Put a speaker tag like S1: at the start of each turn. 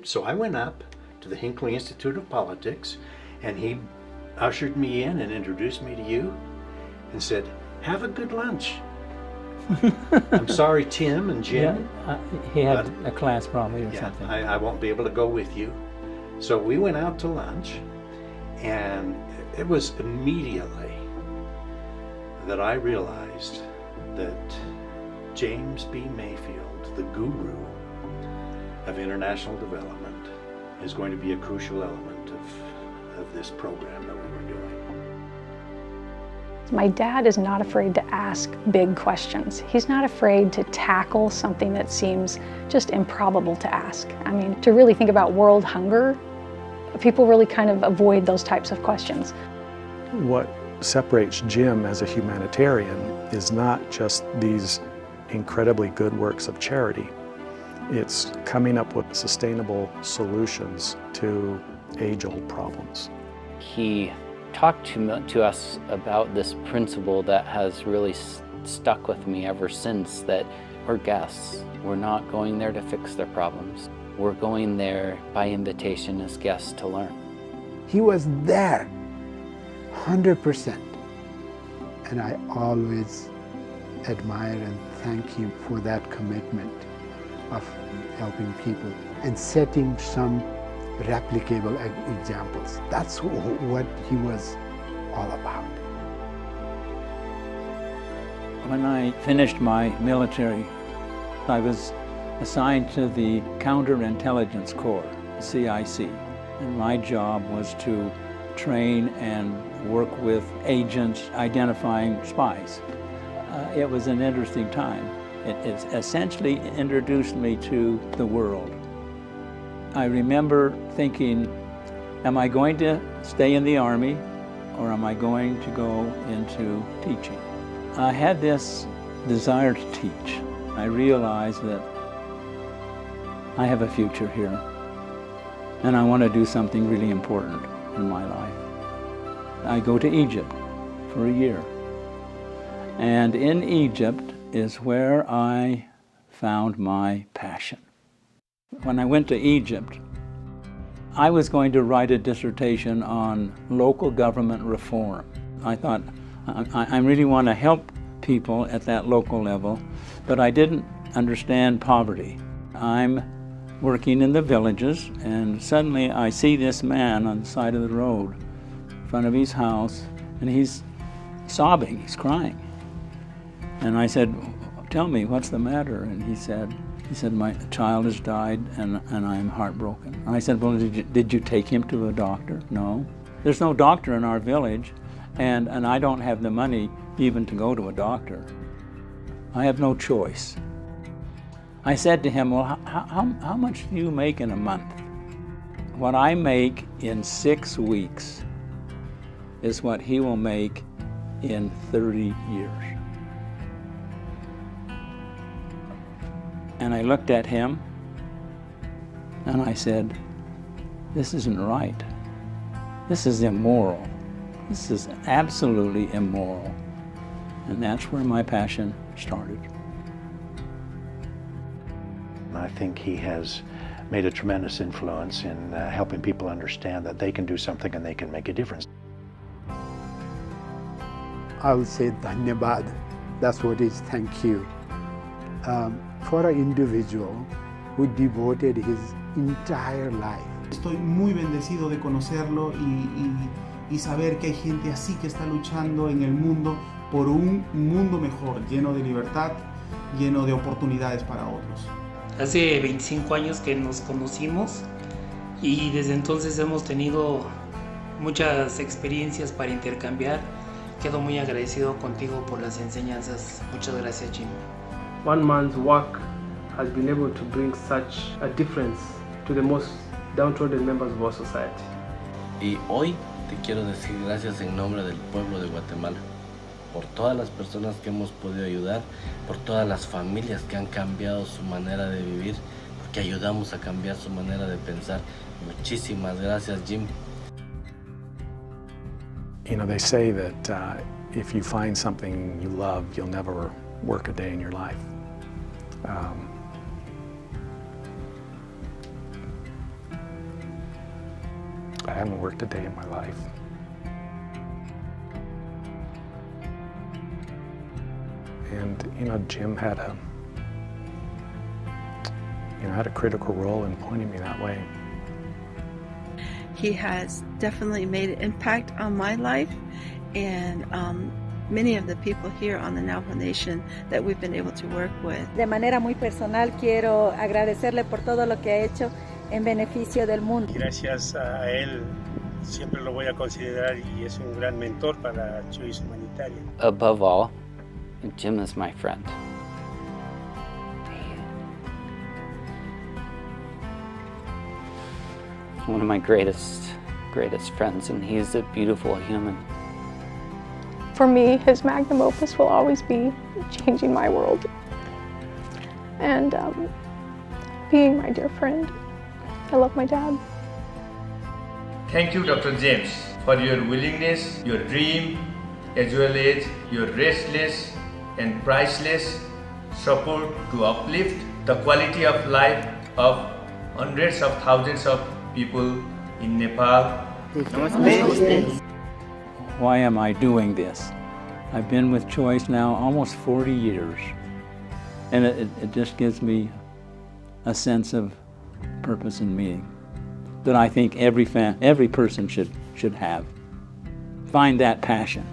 S1: So I went up to the Hinckley Institute of Politics, and he ushered me in and introduced me to you and said, "Have a good lunch." I'm sorry, Tim and Jim.
S2: Yeah, he had a class probably or
S1: Yeah,
S2: something.
S1: I won't be able to go with you. So we went out to lunch, and it was immediately that I realized that James B. Mayfield, the guru of international development, is going to be a crucial element of this program that we were doing.
S3: My dad is not afraid to ask big questions. He's not afraid to tackle something that seems just improbable to ask. I mean, to really think about world hunger, people really kind of avoid those types of questions.
S4: What separates Jim as a humanitarian is not just these incredibly good works of charity. It's coming up with sustainable solutions to age-old problems.
S5: He talked to us about this principle that has really stuck with me ever since, that we're guests. We're not going there to fix their problems. We're going there by invitation as guests to learn.
S6: He was there, 100%. And I always admire and thank him for that commitment of helping people and setting some replicable examples. That's what he was all about.
S2: When I finished my military, I was assigned to the Counterintelligence Corps, CIC, and my job was to train and work with agents identifying spies. It was an interesting time. It essentially introduced me to the world. I remember thinking, am I going to stay in the Army or am I going to go into teaching? I had this desire to teach. I realized that I have a future here and I want to do something really important in my life. I go to Egypt for a year. And in Egypt is where I found my passion. When I went to Egypt, I was going to write a dissertation on local government reform. I thought, I really want to help people at that local level, but I didn't understand poverty. I'm working in the villages, and suddenly I see this man on the side of the road in front of his house, and he's sobbing, he's crying. And I said, "Tell me, what's the matter?" And he said, "My child has died and I'm heartbroken." And I said, "Well, did you take him to a doctor?" "No. There's no doctor in our village, and I don't have the money even to go to a doctor. I have no choice." I said to him, "Well, how much do you make in a month?" "What I make in 6 weeks is what he will make in 30 years. And I looked at him and I said, "This isn't right. This is immoral. This is absolutely immoral." And that's where my passion started.
S1: I think he has made a tremendous influence in helping people understand that they can do something and they can make a difference.
S6: I will say dhanyabad. That's what is thank you. For an individual who devoted his entire life.
S7: Estoy muy bendecido de conocerlo y saber que hay gente así que está luchando en el mundo por un mundo mejor, lleno de libertad, lleno de oportunidades para otros.
S8: Hace 25 años que nos conocimos y desde entonces hemos tenido muchas experiencias para intercambiar. Quedo muy agradecido contigo por las enseñanzas. Muchas gracias, Jim.
S9: One man's work has been able to bring such a difference to the most downtrodden members of our society.
S10: Y hoy te quiero decir gracias en nombre del pueblo de Guatemala, por todas las personas que hemos podido ayudar, por todas las familias que han cambiado su manera de vivir, porque ayudamos a cambiar su manera de pensar. Muchísimas gracias, Jim.
S4: You know, they say that if you find something you love, you'll never work a day in your life. I haven't worked a day in my life. And Jim had a critical role in pointing me that way.
S11: He has definitely made an impact on my life and many of the people here on the Navajo Nation that we've been able to work with.
S12: De manera muy personal quiero agradecerle por todo lo que ha hecho en beneficio del mundo.
S13: Gracias a él siempre lo voy a considerar y es un gran mentor para Choice Humanitarian.
S5: Above all, Jim is my friend. One of my greatest friends, and he's a beautiful human.
S3: For me, his magnum opus will always be changing my world and being my dear friend. I love my dad.
S14: Thank you, Dr. James, for your willingness, your dream, as well as your restless and priceless support to uplift the quality of life of hundreds of thousands of people in Nepal.
S2: Why am I doing this? I've been with Choice now almost 40 years, and it just gives me a sense of purpose and meaning that I think every person should have. Find that passion.